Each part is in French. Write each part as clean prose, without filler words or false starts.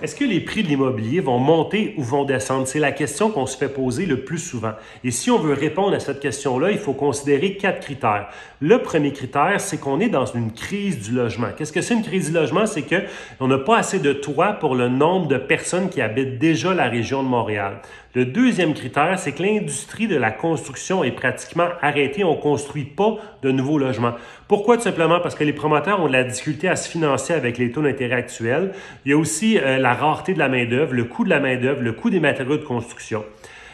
Est-ce que les prix de l'immobilier vont monter ou vont descendre? C'est la question qu'on se fait poser le plus souvent. Et si on veut répondre à cette question-là, il faut considérer 4 critères. Le premier critère, c'est qu'on est dans une crise du logement. Qu'est-ce que c'est une crise du logement? C'est qu'on n'a pas assez de toits pour le nombre de personnes qui habitent déjà la région de Montréal. Le deuxième critère, c'est que l'industrie de la construction est pratiquement arrêtée. On ne construit pas de nouveaux logements. Pourquoi? Tout simplement parce que les promoteurs ont de la difficulté à se financer avec les taux d'intérêt actuels. Il y a aussi la rareté de la main-d'œuvre, le coût de la main-d'œuvre, le coût des matériaux de construction.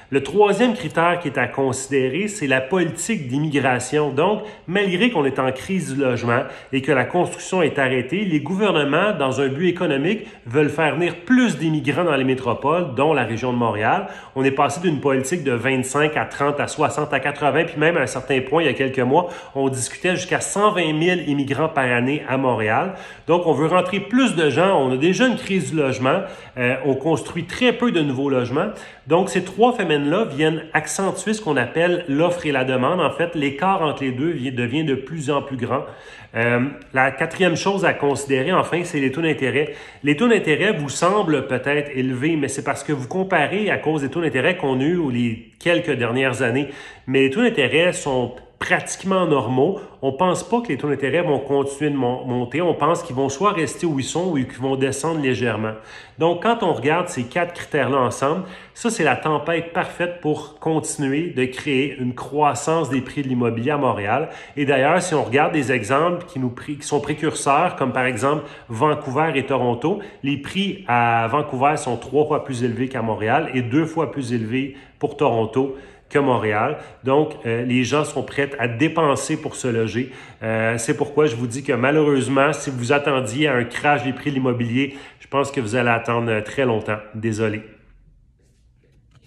Le troisième critère qui est à considérer, c'est la politique d'immigration. Donc, malgré qu'on est en crise du logement et que la construction est arrêtée, les gouvernements, dans un but économique, veulent faire venir plus d'immigrants dans les métropoles, dont la région de Montréal. On est passé d'une politique de 25 à 30 à 60 à 80, puis même à un certain point, il y a quelques mois, on discutait jusqu'à 120 000 immigrants par année à Montréal. Donc, on veut rentrer plus de gens. On a déjà une crise du logement. On construit très peu de nouveaux logements. Donc, ces trois phénomènes-là viennent accentuer ce qu'on appelle l'offre et la demande. En fait, l'écart entre les deux devient de plus en plus grand. La quatrième chose à considérer, enfin, c'est les taux d'intérêt. Les taux d'intérêt vous semblent peut-être élevés, mais c'est parce que vous comparez à cause des taux d'intérêt qu'on a eu les quelques dernières années. Mais les taux d'intérêt sont pratiquement normaux. On ne pense pas que les taux d'intérêt vont continuer de monter. On pense qu'ils vont soit rester où ils sont ou qu'ils vont descendre légèrement. Donc, quand on regarde ces 4 critères-là ensemble, ça, c'est la tempête parfaite pour continuer de créer une croissance des prix de l'immobilier à Montréal. Et d'ailleurs, si on regarde des exemples qui sont précurseurs, comme par exemple Vancouver et Toronto, les prix à Vancouver sont 3 fois plus élevés qu'à Montréal et 2 fois plus élevés pour Toronto que Montréal. Donc, les gens sont prêts à dépenser pour se loger. C'est pourquoi je vous dis que malheureusement, si vous attendiez à un crash des prix de l'immobilier, je pense que vous allez attendre très longtemps. Désolé.